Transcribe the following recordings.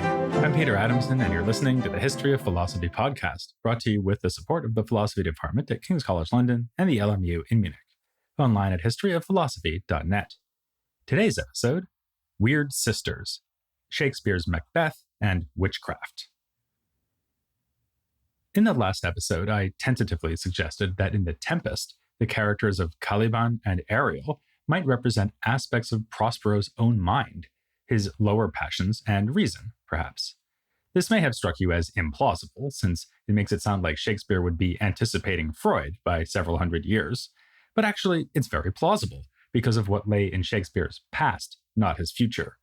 Hi, I'm Peter Adamson, and you're listening to the History of Philosophy podcast, brought to you with the support of the Philosophy Department at King's College London and the LMU in Munich, online at historyofphilosophy.net. Today's episode, Weird Sisters, Shakespeare's Macbeth and Witchcraft. In the last episode, I tentatively suggested that in The Tempest, the characters of Caliban and Ariel might represent aspects of Prospero's own mind, his lower passions and reason, perhaps. This may have struck you as implausible, since it makes it sound like Shakespeare would be anticipating Freud by several hundred years, but actually it's very plausible because of what lay in Shakespeare's past, not his future.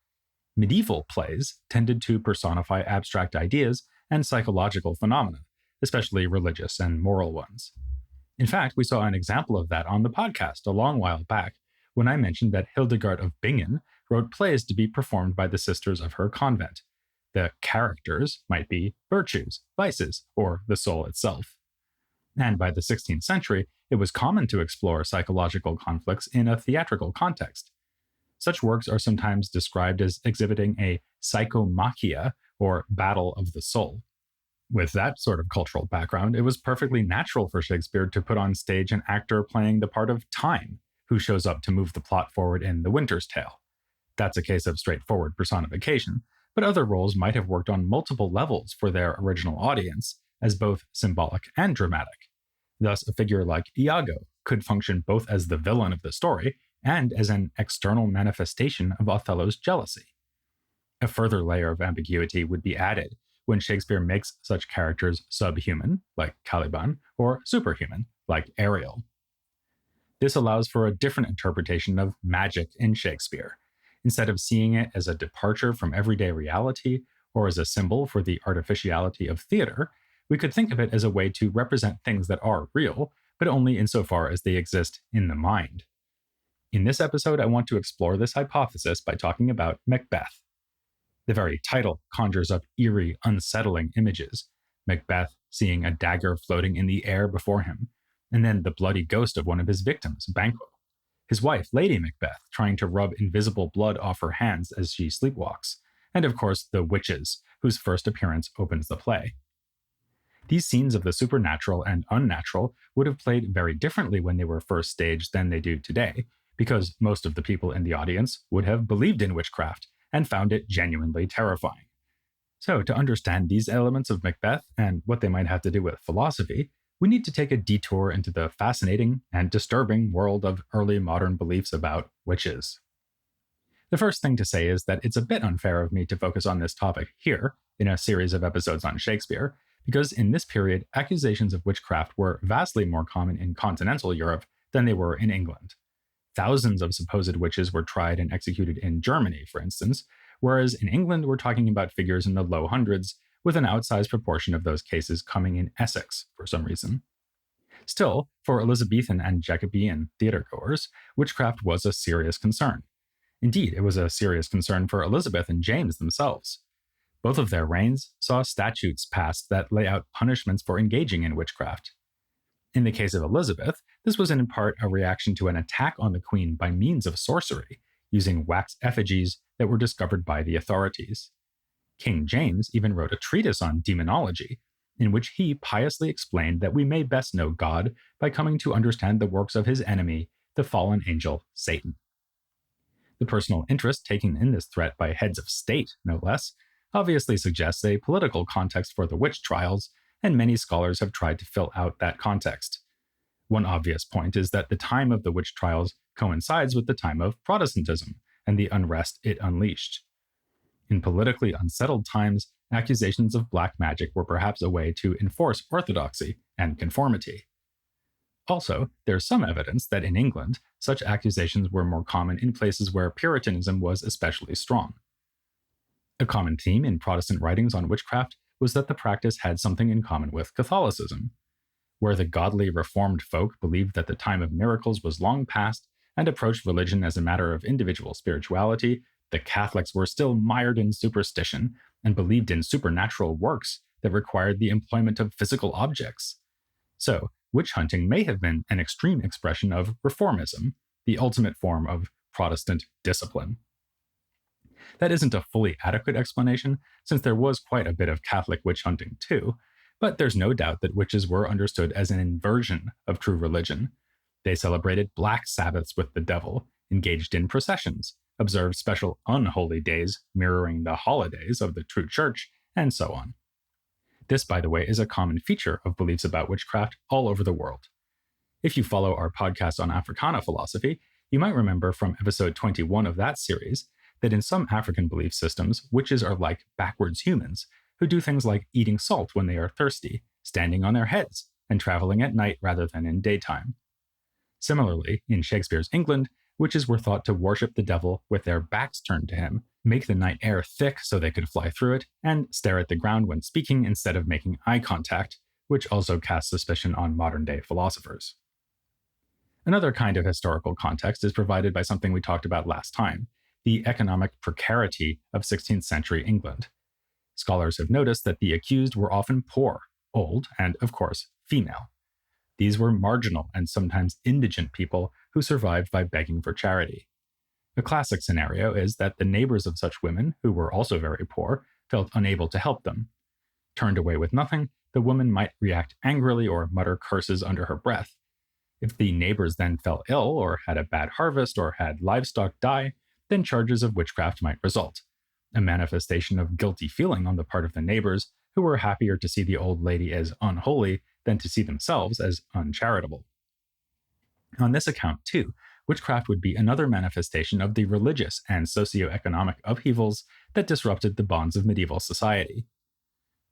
Medieval plays tended to personify abstract ideas and psychological phenomena, especially religious and moral ones. In fact, we saw an example of that on the podcast a long while back when I mentioned that Hildegard of Bingen wrote plays to be performed by the sisters of her convent. The characters might be virtues, vices, or the soul itself. And by the 16th century, it was common to explore psychological conflicts in a theatrical context. Such works are sometimes described as exhibiting a psychomachia, or battle of the soul. With that sort of cultural background, it was perfectly natural for Shakespeare to put on stage an actor playing the part of Time, who shows up to move the plot forward in The Winter's Tale. That's a case of straightforward personification, but other roles might have worked on multiple levels for their original audience, as both symbolic and dramatic. Thus, a figure like Iago could function both as the villain of the story and as an external manifestation of Othello's jealousy. A further layer of ambiguity would be added when Shakespeare makes such characters subhuman, like Caliban, or superhuman, like Ariel. This allows for a different interpretation of magic in Shakespeare. Instead of seeing it as a departure from everyday reality or as a symbol for the artificiality of theater, we could think of it as a way to represent things that are real, but only insofar as they exist in the mind. In this episode, I want to explore this hypothesis by talking about Macbeth. The very title conjures up eerie, unsettling images. Macbeth seeing a dagger floating in the air before him, and then the bloody ghost of one of his victims, Banquo. His wife, Lady Macbeth, trying to rub invisible blood off her hands as she sleepwalks, and of course the witches, whose first appearance opens the play. These scenes of the supernatural and unnatural would have played very differently when they were first staged than they do today, because most of the people in the audience would have believed in witchcraft and found it genuinely terrifying. So, to understand these elements of Macbeth and what they might have to do with philosophy, we need to take a detour into the fascinating and disturbing world of early modern beliefs about witches. The first thing to say is that it's a bit unfair of me to focus on this topic here in a series of episodes on Shakespeare, because in this period, accusations of witchcraft were vastly more common in continental Europe than they were in England. Thousands of supposed witches were tried and executed in Germany, for instance, whereas in England we're talking about figures in the low hundreds, with an outsized proportion of those cases coming in Essex for some reason. Still, for Elizabethan and Jacobean theatergoers, witchcraft was a serious concern. Indeed, it was a serious concern for Elizabeth and James themselves. Both of their reigns saw statutes passed that lay out punishments for engaging in witchcraft. In the case of Elizabeth, this was in part a reaction to an attack on the queen by means of sorcery, using wax effigies that were discovered by the authorities. King James even wrote a treatise on demonology, in which he piously explained that we may best know God by coming to understand the works of his enemy, the fallen angel Satan. The personal interest taken in this threat by heads of state, no less, obviously suggests a political context for the witch trials, and many scholars have tried to fill out that context. One obvious point is that the time of the witch trials coincides with the time of Protestantism and the unrest it unleashed. In politically unsettled times, accusations of black magic were perhaps a way to enforce orthodoxy and conformity. Also, there's some evidence that in England, such accusations were more common in places where Puritanism was especially strong. A common theme in Protestant writings on witchcraft was that the practice had something in common with Catholicism. Where the godly Reformed folk believed that the time of miracles was long past and approached religion as a matter of individual spirituality, the Catholics were still mired in superstition and believed in supernatural works that required the employment of physical objects. So, witch hunting may have been an extreme expression of reformism, the ultimate form of Protestant discipline. That isn't a fully adequate explanation, since there was quite a bit of Catholic witch hunting too, but there's no doubt that witches were understood as an inversion of true religion. They celebrated black Sabbaths with the devil, engaged in processions, observed special unholy days mirroring the holidays of the true church, and so on. This, by the way, is a common feature of beliefs about witchcraft all over the world. If you follow our podcast on Africana philosophy, you might remember from episode 21 of that series that in some African belief systems, witches are like backwards humans who do things like eating salt when they are thirsty, standing on their heads, and traveling at night rather than in daytime. Similarly, in Shakespeare's England, witches were thought to worship the devil with their backs turned to him, make the night air thick so they could fly through it, and stare at the ground when speaking instead of making eye contact, which also casts suspicion on modern-day philosophers. Another kind of historical context is provided by something we talked about last time, the economic precarity of 16th century England. Scholars have noticed that the accused were often poor, old, and, of course, female. These were marginal and sometimes indigent people who survived by begging for charity. A classic scenario is that the neighbors of such women, who were also very poor, felt unable to help them. Turned away with nothing, the woman might react angrily or mutter curses under her breath. If the neighbors then fell ill or had a bad harvest or had livestock die, then charges of witchcraft might result, a manifestation of guilty feeling on the part of the neighbors who were happier to see the old lady as unholy than to see themselves as uncharitable. On this account, too, witchcraft would be another manifestation of the religious and socio-economic upheavals that disrupted the bonds of medieval society.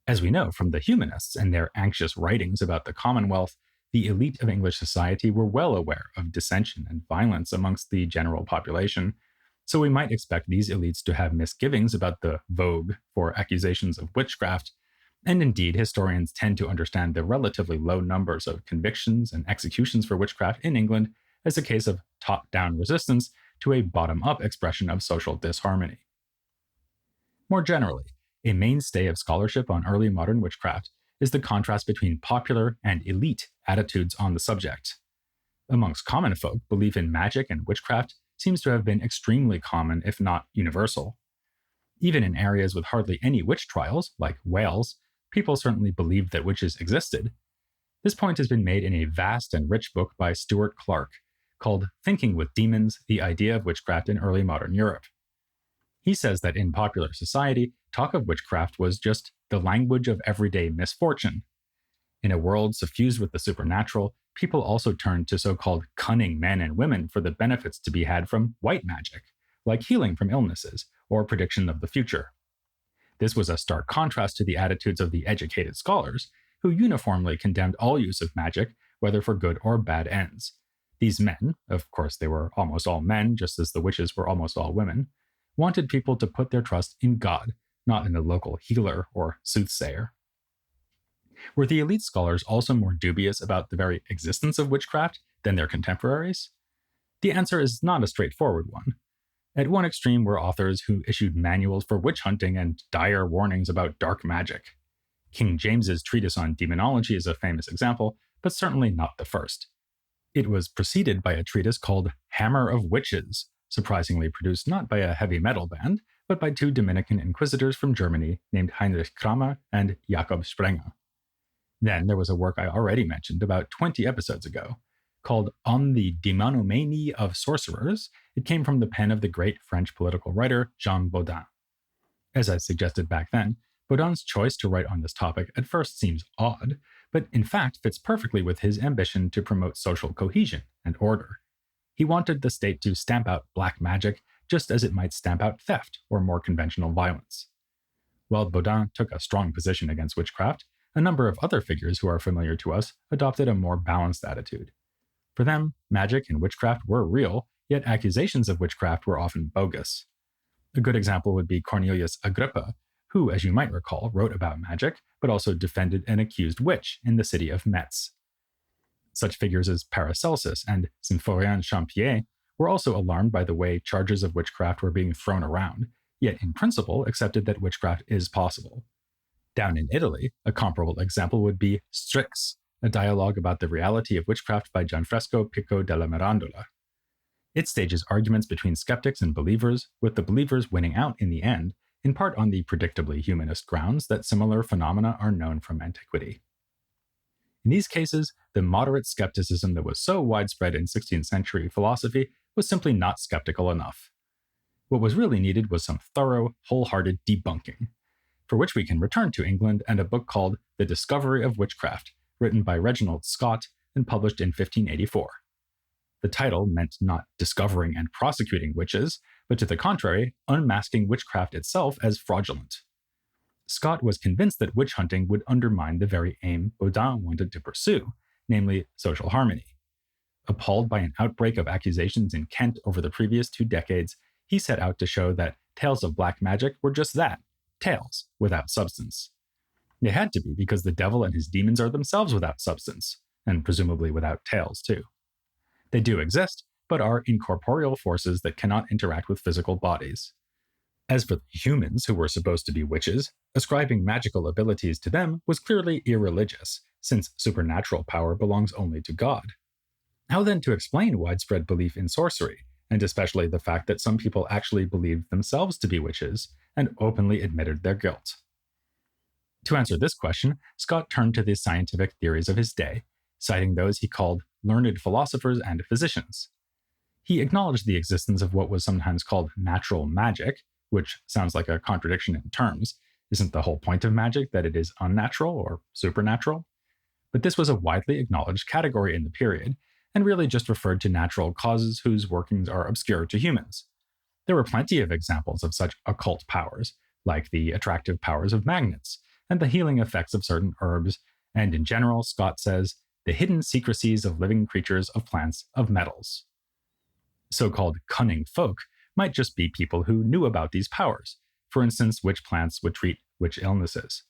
As we know from the humanists and their anxious writings about the Commonwealth, the elite of English society were well aware of dissension and violence amongst the general population, so we might expect these elites to have misgivings about the vogue for accusations of witchcraft, and indeed historians tend to understand the relatively low numbers of convictions and executions for witchcraft in England as a case of top-down resistance to a bottom-up expression of social disharmony. More generally, a mainstay of scholarship on early modern witchcraft is the contrast between popular and elite attitudes on the subject. Amongst common folk, belief in magic and witchcraft seems to have been extremely common, if not universal. Even in areas with hardly any witch trials, like Wales, people certainly believed that witches existed. This point has been made in a vast and rich book by Stuart Clark, called Thinking with Demons, The Idea of Witchcraft in Early Modern Europe. He says that in popular society, talk of witchcraft was just the language of everyday misfortune. In a world suffused with the supernatural, people also turned to so-called cunning men and women for the benefits to be had from white magic, like healing from illnesses or prediction of the future. This was a stark contrast to the attitudes of the educated scholars, who uniformly condemned all use of magic, whether for good or bad ends. These men, of course they were almost all men, just as the witches were almost all women, wanted people to put their trust in God, not in a local healer or soothsayer. Were the elite scholars also more dubious about the very existence of witchcraft than their contemporaries? The answer is not a straightforward one. At one extreme were authors who issued manuals for witch hunting and dire warnings about dark magic. King James's treatise on demonology is a famous example, but certainly not the first. It was preceded by a treatise called Hammer of Witches, surprisingly produced not by a heavy metal band, but by two Dominican inquisitors from Germany named Heinrich Kramer and Jakob Sprenger. Then there was a work I already mentioned about 20 episodes ago, called On the Demonomanie of Sorcerers. It came from the pen of the great French political writer Jean Bodin. As I suggested back then, Bodin's choice to write on this topic at first seems odd, but in fact fits perfectly with his ambition to promote social cohesion and order. He wanted the state to stamp out black magic just as it might stamp out theft or more conventional violence. While Bodin took a strong position against witchcraft, a number of other figures who are familiar to us adopted a more balanced attitude. For them, magic and witchcraft were real, yet accusations of witchcraft were often bogus. A good example would be Cornelius Agrippa, who, as you might recall, wrote about magic, but also defended an accused witch in the city of Metz. Such figures as Paracelsus and Symphorien Champier were also alarmed by the way charges of witchcraft were being thrown around, yet in principle accepted that witchcraft is possible. Down in Italy, a comparable example would be Strix, a dialogue about the reality of witchcraft by Gianfresco Pico della Mirandola. It stages arguments between skeptics and believers, with the believers winning out in the end, in part on the predictably humanist grounds that similar phenomena are known from antiquity. In these cases, the moderate skepticism that was so widespread in 16th century philosophy was simply not skeptical enough. What was really needed was some thorough, wholehearted debunking, for which we can return to England and a book called The Discovery of Witchcraft, written by Reginald Scott and published in 1584. The title meant not discovering and prosecuting witches, but to the contrary, unmasking witchcraft itself as fraudulent. Scott was convinced that witch hunting would undermine the very aim Baudin wanted to pursue, namely social harmony. Appalled by an outbreak of accusations in Kent over the previous 2 decades, he set out to show that tales of black magic were just that, tales without substance. They had to be because the devil and his demons are themselves without substance, and presumably without tails too. They do exist, but are incorporeal forces that cannot interact with physical bodies. As for the humans who were supposed to be witches, ascribing magical abilities to them was clearly irreligious, since supernatural power belongs only to God. How then to explain widespread belief in sorcery, and especially the fact that some people actually believed themselves to be witches and openly admitted their guilt? To answer this question, Scott turned to the scientific theories of his day, citing those he called learned philosophers and physicians. He acknowledged the existence of what was sometimes called natural magic, which sounds like a contradiction in terms. Isn't the whole point of magic that it is unnatural or supernatural? But this was a widely acknowledged category in the period, and really just referred to natural causes whose workings are obscure to humans. There were plenty of examples of such occult powers, like the attractive powers of magnets, and the healing effects of certain herbs, and in general, Scott says, the hidden secrecies of living creatures, of plants, of metals. So-called cunning folk might just be people who knew about these powers, for instance, which plants would treat which illnesses.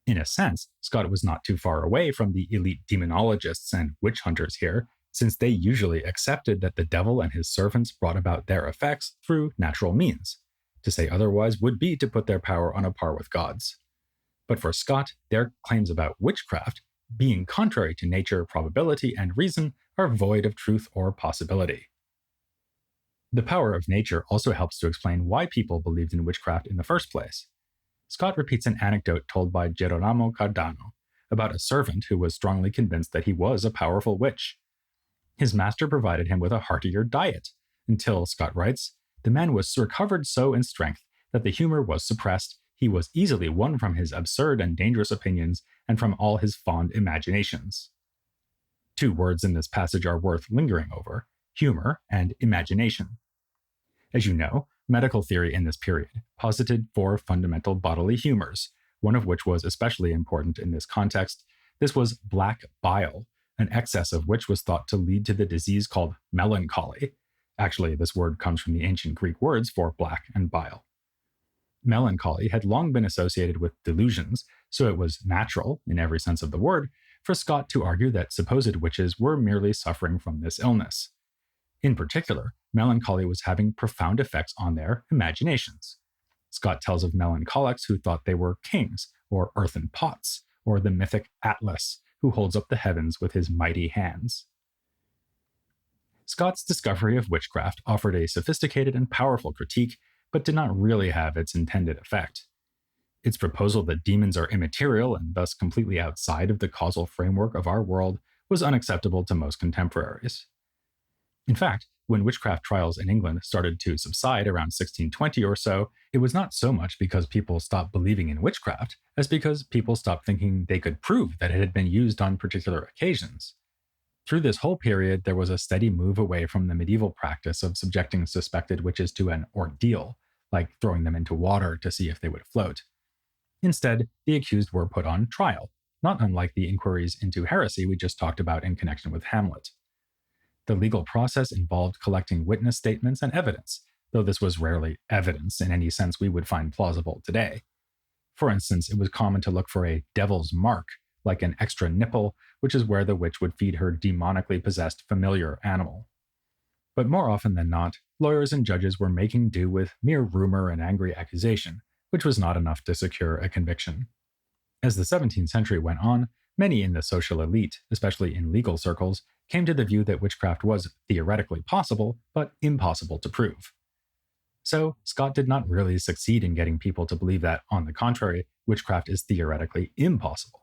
In a sense, Scott was not too far away from the elite demonologists and witch hunters here, since they usually accepted that the devil and his servants brought about their effects through natural means. To say otherwise would be to put their power on a par with God's. But for Scott, their claims about witchcraft, being contrary to nature, probability, and reason, are void of truth or possibility. The power of nature also helps to explain why people believed in witchcraft in the first place. Scott repeats an anecdote told by Gerolamo Cardano about a servant who was strongly convinced that he was a powerful witch. His master provided him with a heartier diet, until, Scott writes, the man was recovered so in strength that the humor was suppressed, he was easily won from his absurd and dangerous opinions, and from all his fond imaginations. 2 words in this passage are worth lingering over, humor and imagination. As you know, medical theory in this period posited 4 fundamental bodily humors, one of which was especially important in this context. This was black bile, an excess of which was thought to lead to the disease called melancholy. Actually, this word comes from the ancient Greek words for black and bile. Melancholy had long been associated with delusions, so it was natural, in every sense of the word, for Scott to argue that supposed witches were merely suffering from this illness. In particular, melancholy was having profound effects on their imaginations. Scott tells of melancholics who thought they were kings, or earthen pots, or the mythic Atlas, who holds up the heavens with his mighty hands. Scott's discovery of witchcraft offered a sophisticated and powerful critique, but did not really have its intended effect. Its proposal that demons are immaterial and thus completely outside of the causal framework of our world was unacceptable to most contemporaries. In fact, when witchcraft trials in England started to subside around 1620 or so, it was not so much because people stopped believing in witchcraft as because people stopped thinking they could prove that it had been used on particular occasions. Through this whole period, there was a steady move away from the medieval practice of subjecting suspected witches to an ordeal, like throwing them into water to see if they would float. Instead, the accused were put on trial, not unlike the inquiries into heresy we just talked about in connection with Hamlet. The legal process involved collecting witness statements and evidence, though this was rarely evidence in any sense we would find plausible today. For instance, it was common to look for a devil's mark, like an extra nipple, which is where the witch would feed her demonically possessed familiar animal. But more often than not, lawyers and judges were making do with mere rumor and angry accusation, which was not enough to secure a conviction. As the 17th century went on, Many in the social elite, especially in legal circles, came to the view that witchcraft was theoretically possible, but impossible to prove. So, Scott did not really succeed in getting people to believe that, on the contrary, witchcraft is theoretically impossible.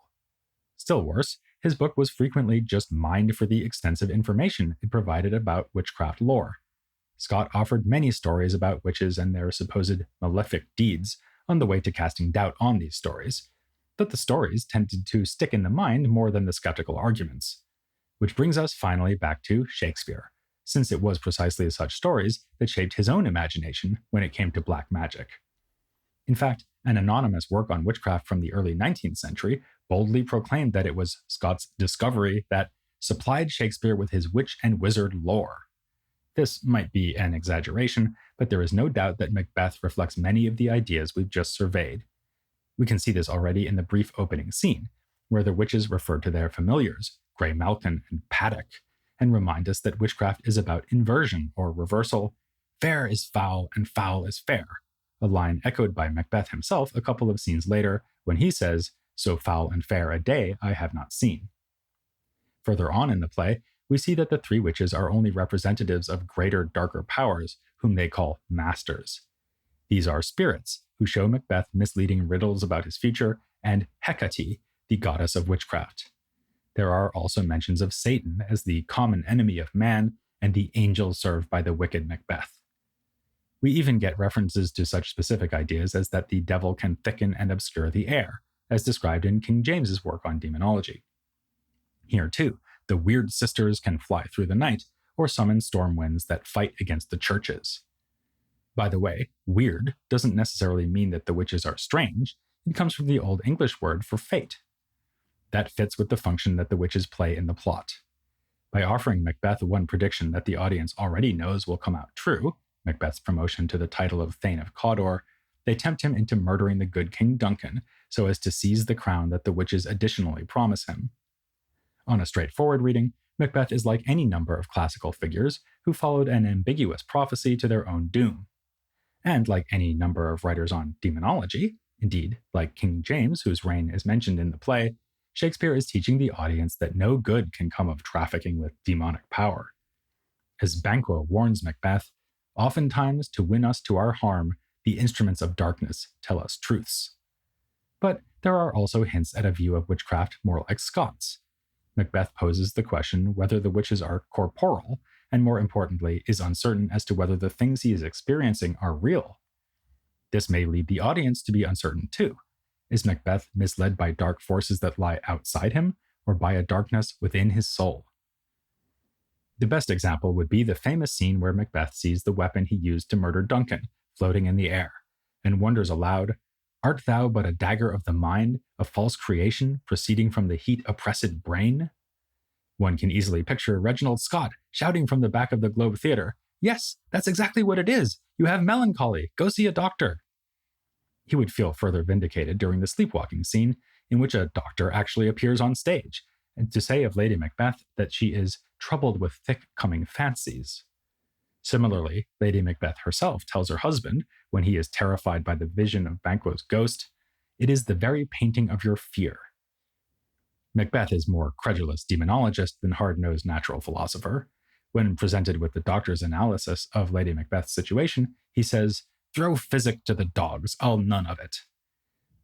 Still worse, his book was frequently just mined for the extensive information it provided about witchcraft lore. Scott offered many stories about witches and their supposed malefic deeds on the way to casting doubt on these stories, but the stories tended to stick in the mind more than the skeptical arguments. Which brings us finally back to Shakespeare, since it was precisely such stories that shaped his own imagination when it came to black magic. In fact, an anonymous work on witchcraft from the early 19th century boldly proclaimed that it was Scott's discovery that supplied Shakespeare with his witch and wizard lore. This might be an exaggeration, but there is no doubt that Macbeth reflects many of the ideas we've just surveyed. We can see this already in the brief opening scene, where the witches refer to their familiars, Grey Malkin and Paddock, and remind us that witchcraft is about inversion or reversal. Fair is foul and foul is fair, a line echoed by Macbeth himself a couple of scenes later when he says, "So foul and fair a day I have not seen." Further on in the play, we see that the three witches are only representatives of greater, darker powers, whom they call masters. These are spirits, who show Macbeth misleading riddles about his future, and Hecate, the goddess of witchcraft. There are also mentions of Satan as the common enemy of man and the angel served by the wicked Macbeth. We even get references to such specific ideas as that the devil can thicken and obscure the air, as described in King James's work on demonology. Here, too, the weird sisters can fly through the night or summon storm winds that fight against the churches. By the way, weird doesn't necessarily mean that the witches are strange. It comes from the Old English word for fate. That fits with the function that the witches play in the plot. By offering Macbeth one prediction that the audience already knows will come out true, Macbeth's promotion to the title of Thane of Cawdor, they tempt him into murdering the good King Duncan so as to seize the crown that the witches additionally promise him. On a straightforward reading, Macbeth is like any number of classical figures who followed an ambiguous prophecy to their own doom. And like any number of writers on demonology, indeed, like King James, whose reign is mentioned in the play, Shakespeare is teaching the audience that no good can come of trafficking with demonic power. As Banquo warns Macbeth, oftentimes to win us to our harm, the instruments of darkness tell us truths. But there are also hints at a view of witchcraft more like Scott's. Macbeth poses the question whether the witches are corporal, and more importantly, is uncertain as to whether the things he is experiencing are real. This may lead the audience to be uncertain too. Is Macbeth misled by dark forces that lie outside him, or by a darkness within his soul? The best example would be the famous scene where Macbeth sees the weapon he used to murder Duncan floating in the air, and wonders aloud, "Art thou but a dagger of the mind, a false creation, proceeding from the heat-oppressed brain?" One can easily picture Reginald Scott shouting from the back of the Globe Theatre, "Yes, that's exactly what it is! You have melancholy! Go see a doctor!" He would feel further vindicated during the sleepwalking scene, in which a doctor actually appears on stage, and to say of Lady Macbeth that she is troubled with thick-coming fancies. Similarly, Lady Macbeth herself tells her husband, when he is terrified by the vision of Banquo's ghost, "It is the very painting of your fear." Macbeth is more credulous demonologist than hard-nosed natural philosopher. When presented with the doctor's analysis of Lady Macbeth's situation, he says, "Throw physic to the dogs, I'll none of it."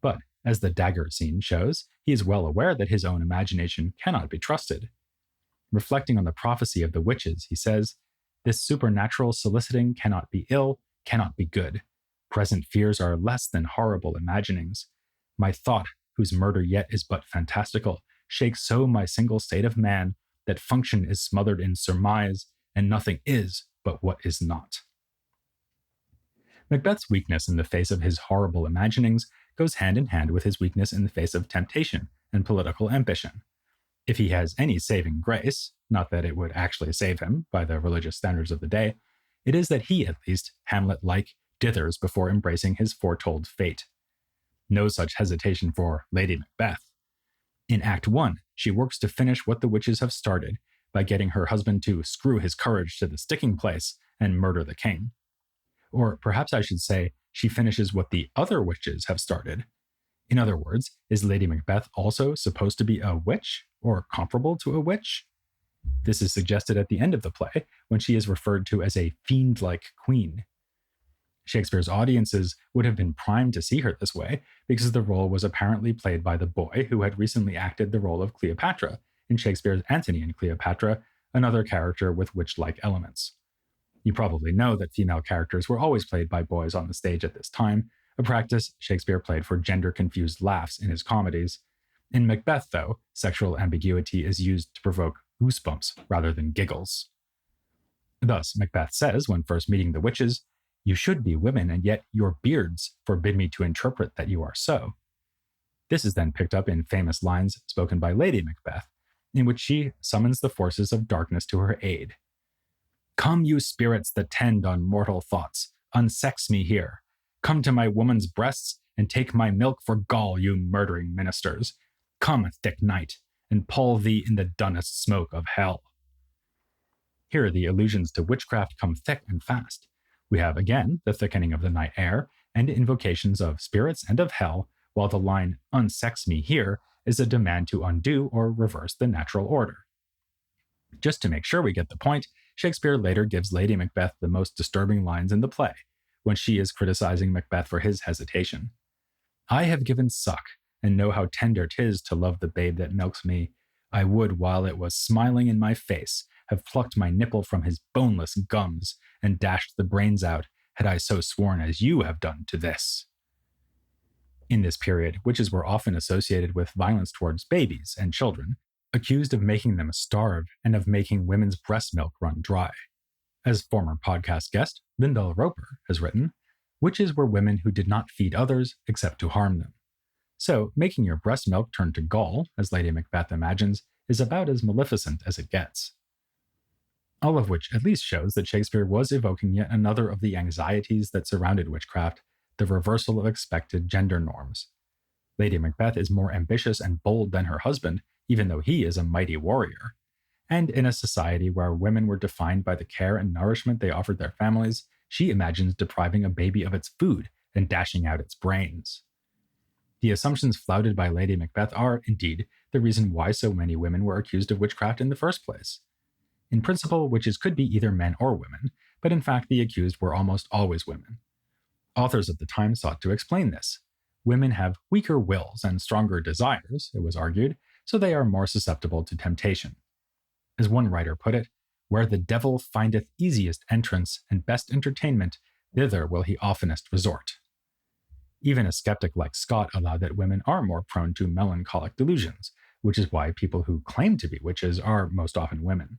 But, as the dagger scene shows, he is well aware that his own imagination cannot be trusted. Reflecting on the prophecy of the witches, he says, "This supernatural soliciting cannot be ill, cannot be good. Present fears are less than horrible imaginings. My thought, whose murder yet is but fantastical, shakes so my single state of man, that function is smothered in surmise, and nothing is but what is not." Macbeth's weakness in the face of his horrible imaginings goes hand in hand with his weakness in the face of temptation and political ambition. If he has any saving grace, not that it would actually save him by the religious standards of the day, it is that he, at least, Hamlet-like, dithers before embracing his foretold fate. No such hesitation for Lady Macbeth. In Act 1, she works to finish what the witches have started by getting her husband to screw his courage to the sticking place and murder the king. Or perhaps I should say, she finishes what the other witches have started. In other words, is Lady Macbeth also supposed to be a witch, or comparable to a witch? This is suggested at the end of the play, when she is referred to as a fiend-like queen. Shakespeare's audiences would have been primed to see her this way, because the role was apparently played by the boy who had recently acted the role of Cleopatra in Shakespeare's Antony and Cleopatra, another character with witch-like elements. You probably know that female characters were always played by boys on the stage at this time, a practice Shakespeare played for gender-confused laughs in his comedies. In Macbeth, though, sexual ambiguity is used to provoke goosebumps rather than giggles. Thus, Macbeth says, when first meeting the witches, "You should be women, and yet your beards forbid me to interpret that you are so." This is then picked up in famous lines spoken by Lady Macbeth, in which she summons the forces of darkness to her aid. "Come, you spirits that tend on mortal thoughts, unsex me here. Come to my woman's breasts, and take my milk for gall, you murdering ministers. Come, thick night, and pull thee in the dunnest smoke of hell." Here the allusions to witchcraft come thick and fast. We have again the thickening of the night air, and invocations of spirits and of hell, while the line, "unsex me here," is a demand to undo or reverse the natural order. Just to make sure we get the point, Shakespeare later gives Lady Macbeth the most disturbing lines in the play, when she is criticizing Macbeth for his hesitation. "I have given suck, and know how tender 'tis to love the babe that milks me. I would, while it was smiling in my face, have plucked my nipple from his boneless gums, and dashed the brains out, had I so sworn as you have done to this." In this period, witches were often associated with violence towards babies and children, accused of making them starve and of making women's breast milk run dry. As former podcast guest Lyndall Roper has written, "Witches were women who did not feed others except to harm them." So, making your breast milk turn to gall, as Lady Macbeth imagines, is about as maleficent as it gets. All of which at least shows that Shakespeare was evoking yet another of the anxieties that surrounded witchcraft, the reversal of expected gender norms. Lady Macbeth is more ambitious and bold than her husband, even though he is a mighty warrior. And in a society where women were defined by the care and nourishment they offered their families, she imagines depriving a baby of its food and dashing out its brains. The assumptions flouted by Lady Macbeth are, indeed, the reason why so many women were accused of witchcraft in the first place. In principle, witches could be either men or women, but in fact the accused were almost always women. Authors of the time sought to explain this. Women have weaker wills and stronger desires, it was argued, so they are more susceptible to temptation. As one writer put it, "Where the devil findeth easiest entrance and best entertainment, thither will he oftenest resort." Even a skeptic like Scott allowed that women are more prone to melancholic delusions, which is why people who claim to be witches are most often women.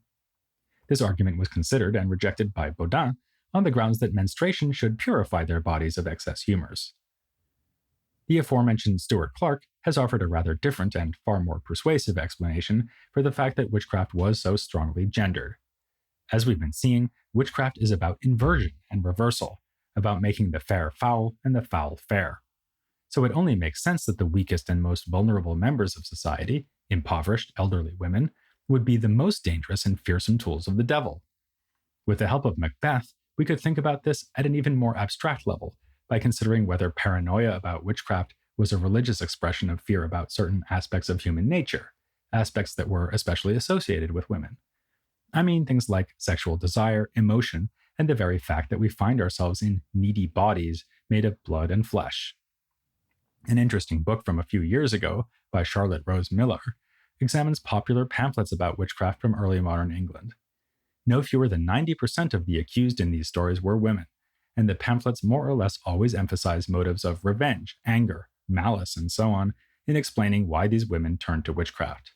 This argument was considered and rejected by Baudin on the grounds that menstruation should purify their bodies of excess humors. The aforementioned Stuart Clark has offered a rather different and far more persuasive explanation for the fact that witchcraft was so strongly gendered. As we've been seeing, witchcraft is about inversion and reversal, about making the fair foul and the foul fair. So it only makes sense that the weakest and most vulnerable members of society, impoverished elderly women, would be the most dangerous and fearsome tools of the devil. With the help of Macbeth, we could think about this at an even more abstract level, by considering whether paranoia about witchcraft was a religious expression of fear about certain aspects of human nature, aspects that were especially associated with women. I mean things like sexual desire, emotion, and the very fact that we find ourselves in needy bodies made of blood and flesh. An interesting book from a few years ago by Charlotte Rose Miller examines popular pamphlets about witchcraft from early modern England. No fewer than 90% of the accused in these stories were women, and the pamphlets more or less always emphasize motives of revenge, anger, malice, and so on in explaining why these women turned to witchcraft.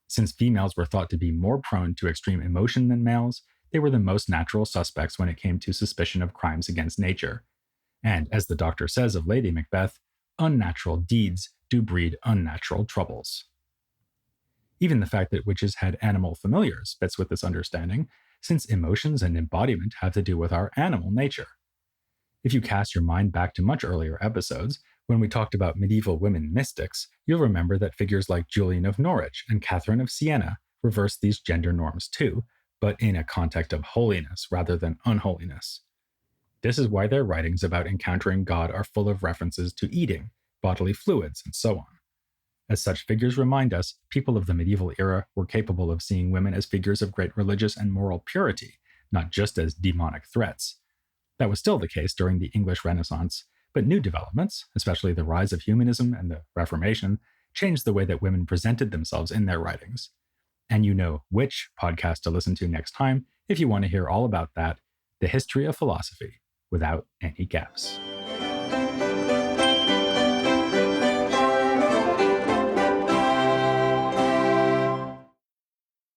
Since females were thought to be more prone to extreme emotion than males, they were the most natural suspects when it came to suspicion of crimes against nature. And as the doctor says of Lady Macbeth, unnatural deeds do breed unnatural troubles. Even the fact that witches had animal familiars fits with this understanding, since emotions and embodiment have to do with our animal nature. If you cast your mind back to much earlier episodes, when we talked about medieval women mystics, you'll remember that figures like Julian of Norwich and Catherine of Siena reversed these gender norms too, but in a context of holiness rather than unholiness. This is why their writings about encountering God are full of references to eating, bodily fluids, and so on. As such figures remind us, people of the medieval era were capable of seeing women as figures of great religious and moral purity, not just as demonic threats. That was still the case during the English Renaissance, but new developments, especially the rise of humanism and the Reformation, changed the way that women presented themselves in their writings. And you know which podcast to listen to next time if you want to hear all about that, The History of Philosophy, without any gaps.